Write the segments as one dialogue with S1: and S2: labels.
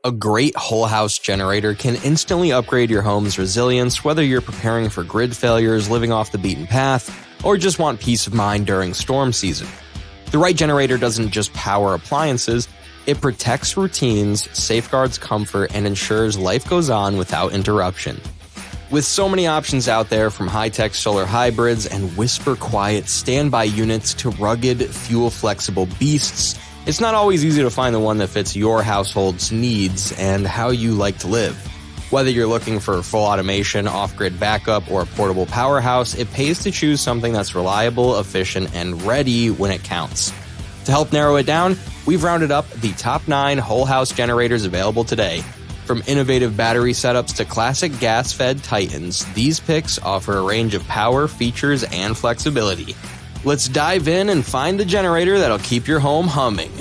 S1: A great whole house generator can instantly upgrade your home's resilience, whether you're preparing for grid failures, living off the beaten path, or just want peace of mind during storm season. The right generator doesn't just power appliances, it protects routines, safeguards comfort, and ensures life goes on without interruption. With so many options out there, from high-tech solar hybrids and whisper-quiet standby units to rugged, fuel-flexible beasts, it's not always easy to find the one that fits your household's needs and how you like to live. Whether you're looking for full automation, off-grid backup, or a portable powerhouse, it pays to choose something that's reliable, efficient, and ready when it counts. To help narrow it down, we've rounded up the top 9 whole house generators available today. From innovative battery setups to classic gas-fed Titans, these picks offer a range of power, features, and flexibility. Let's dive in and find the generator that'll keep your home humming.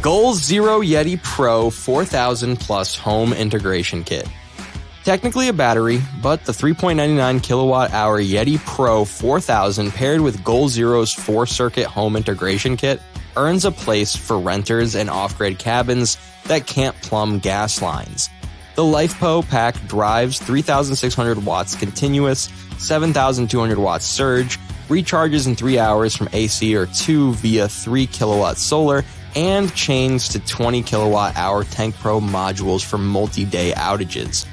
S1: Goal Zero Yeti Pro 4000 Plus Home Integration Kit. Technically a battery, but the 3.99 kilowatt-hour Yeti Pro 4000 paired with Goal Zero's 4-circuit home integration kit earns a place for renters and off-grid cabins that can't plumb gas lines. The LifePo pack drives 3,600 watts continuous, 7,200 watts surge, recharges in 3 hours from AC or 2 via 3 kilowatt solar, and chains to 20 kilowatt-hour Tank Pro modules for multi-day outages.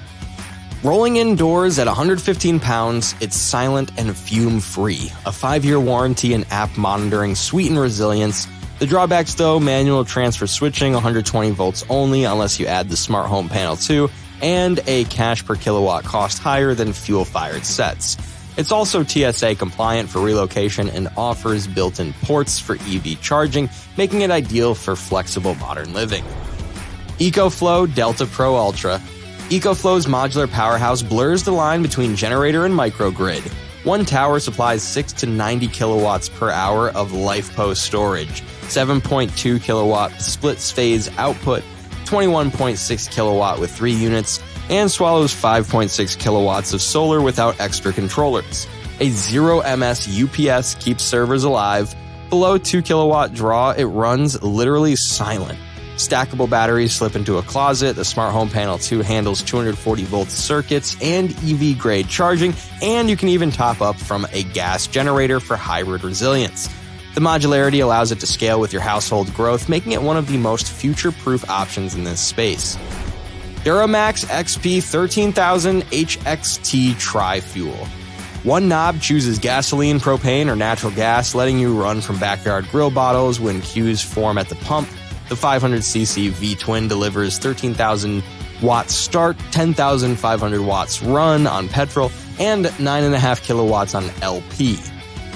S1: Rolling indoors at 115 pounds, it's silent and fume-free. A 5-year warranty and app monitoring sweeten resilience. The drawbacks though, manual transfer switching, 120 volts only unless you add the smart home panel too, and a cash per kilowatt cost higher than fuel-fired sets. It's also TSA compliant for relocation and offers built-in ports for EV charging, making it ideal for flexible modern living. EcoFlow Delta Pro Ultra. EcoFlow's modular powerhouse blurs the line between generator and microgrid. One tower supplies 6 to 90 kilowatts per hour of LifePo storage, 7.2 kilowatt split-phase output, 21.6 kilowatt with 3 units, and swallows 5.6 kilowatts of solar without extra controllers. A 0 ms UPS keeps servers alive. Below 2 kilowatt draw, it runs literally silent. Stackable batteries slip into a closet. The Smart Home Panel 2 handles 240 volt circuits and EV grade charging, and you can even top up from a gas generator for hybrid resilience. The modularity allows it to scale with your household growth, making it one of the most future-proof options in this space. DuroMax XP 13000 HXT Tri-Fuel. One knob chooses gasoline, propane, or natural gas, letting you run from backyard grill bottles when queues form at the pump. The 500cc V-twin delivers 13,000 watts start, 10,500 watts run on petrol, and 9.5 kilowatts on LP.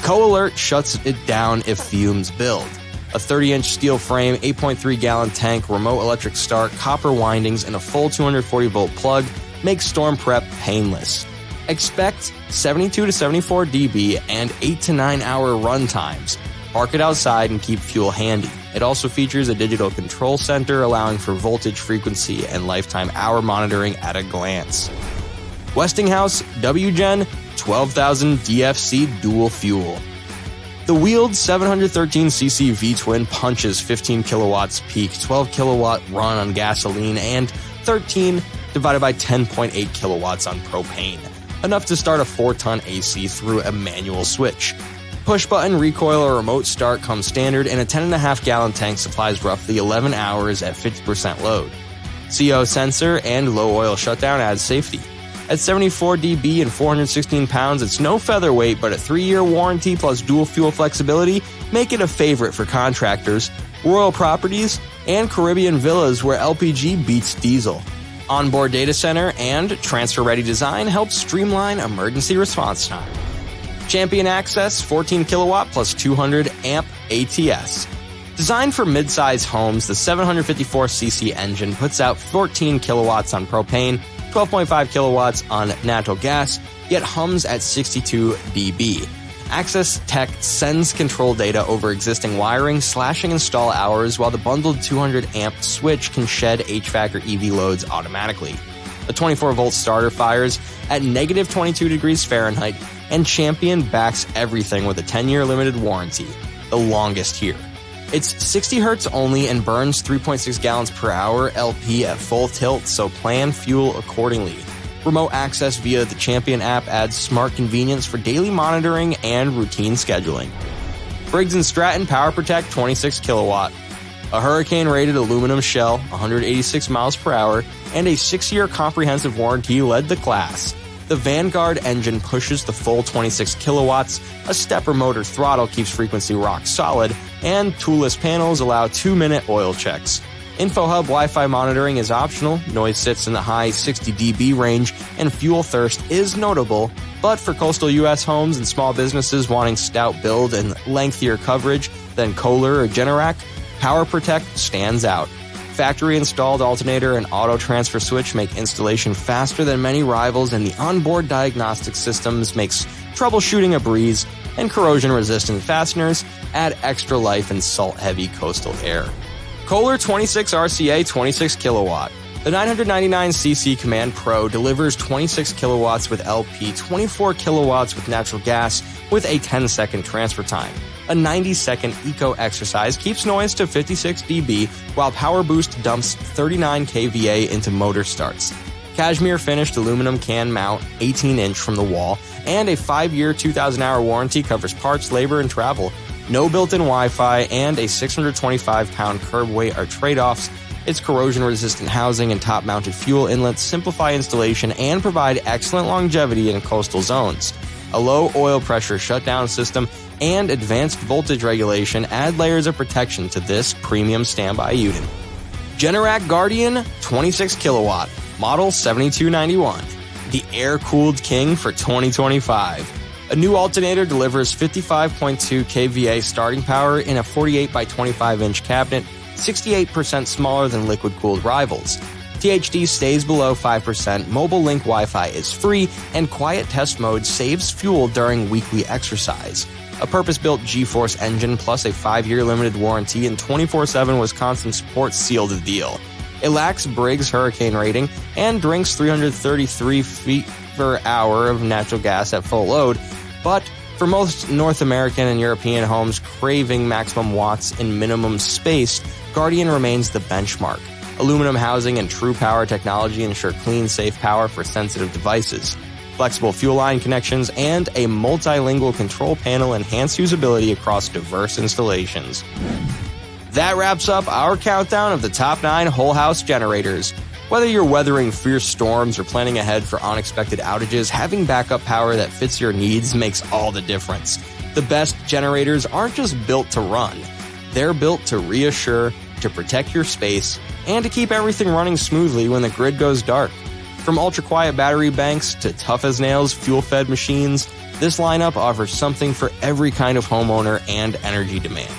S1: Kohler shuts it down if fumes build. A 30-inch steel frame, 8.3-gallon tank, remote electric start, copper windings, and a full 240-volt plug make storm prep painless. Expect 72 to 74 dB and 8 to 9 hour run times. Park it outside and keep fuel handy. It also features a digital control center allowing for voltage, frequency, and lifetime hour monitoring at a glance. Westinghouse WGen 12,000 DFC Dual Fuel. The wheeled 713cc V-twin punches 15 kilowatts peak, 12 kilowatt run on gasoline, and 13 divided by 10.8 kilowatts on propane. Enough to start a 4-ton AC through a manual switch. Push-button recoil or remote start comes standard, and a 10.5-gallon tank supplies roughly 11 hours at 50% load. CO sensor and low oil shutdown adds safety. At 74 dB and 416 pounds, it's no featherweight, but a 3-year warranty plus dual fuel flexibility make it a favorite for contractors, rural properties, and Caribbean villas where LPG beats diesel. Onboard data center and transfer-ready design helps streamline emergency response time. Champion Access 14 kilowatt plus 200 amp ATS. Designed for mid-size homes, the 754cc engine puts out 14 kilowatts on propane, 12.5 kilowatts on natural gas, yet hums at 62 dB. Access Tech sends control data over existing wiring, slashing install hours, while the bundled 200 amp switch can shed HVAC or EV loads automatically. The 24-volt starter fires at negative 22 degrees Fahrenheit, and Champion backs everything with a 10-year limited warranty, the longest here. It's 60 Hz only and burns 3.6 gallons per hour LP at full tilt, so plan fuel accordingly. Remote access via the Champion app adds smart convenience for daily monitoring and routine scheduling. Briggs & Stratton PowerProtect 26 kilowatt. A hurricane-rated aluminum shell, 186 miles per hour, and a 6-year comprehensive warranty led the class. The Vanguard engine pushes the full 26 kilowatts, a stepper motor throttle keeps frequency rock solid, and toolless panels allow 2-minute oil checks. InfoHub Wi-Fi monitoring is optional, noise sits in the high 60 dB range, and fuel thirst is notable, but for coastal U.S. homes and small businesses wanting stout build and lengthier coverage than Kohler or Generac, PowerProtect stands out. Factory-installed alternator and auto transfer switch make installation faster than many rivals, and the onboard diagnostic systems makes troubleshooting a breeze, and corrosion-resistant fasteners add extra life in salt-heavy coastal air. Kohler 26 RCA 26 kilowatt. The 999cc Command Pro delivers 26 kilowatts with LP, 24 kilowatts with natural gas, with a 10-second transfer time. A 90-second eco exercise keeps noise to 56 dB, while Power Boost dumps 39 kVA into motor starts. Cashmere finished aluminum can mount, 18-inch from the wall, and a 5-year 2,000-hour warranty covers parts, labor, and travel. No built-in Wi-Fi and a 625-pound curb weight are trade-offs. Its corrosion-resistant housing and top-mounted fuel inlets simplify installation and provide excellent longevity in coastal zones. A low oil pressure shutdown system and advanced voltage regulation add layers of protection to this premium standby unit. Generac Guardian 26 kilowatt, model 7291, the air-cooled king for 2025. A new alternator delivers 55.2 kVA starting power in a 48 by 25 inch cabinet, 68% smaller than liquid-cooled rivals. THD stays below 5%, mobile link Wi-Fi is free, and quiet test mode saves fuel during weekly exercise. A purpose-built G-Force engine plus a 5-year limited warranty and 24/7 Wisconsin support seal the deal. It lacks Briggs hurricane rating and drinks 333 feet per hour of natural gas at full load, but for most North American and European homes craving maximum watts in minimum space, Guardian remains the benchmark. Aluminum housing and True Power technology ensure clean, safe power for sensitive devices. Flexible fuel line connections and a multilingual control panel enhance usability across diverse installations. That wraps up our countdown of the top 9 whole house generators. Whether you're weathering fierce storms or planning ahead for unexpected outages, having backup power that fits your needs makes all the difference. The best generators aren't just built to run. They're built to reassure, to protect your space, and to keep everything running smoothly when the grid goes dark. From ultra-quiet battery banks to tough-as-nails fuel-fed machines, this lineup offers something for every kind of homeowner and energy demand.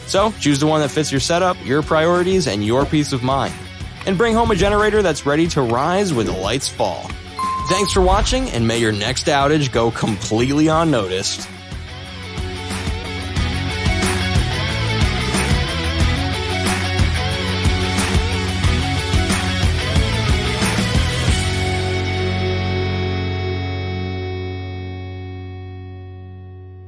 S1: So, choose the one that fits your setup, your priorities, and your peace of mind. And bring home a generator that's ready to rise when the lights fall. Thanks for watching, and may your next outage go completely unnoticed.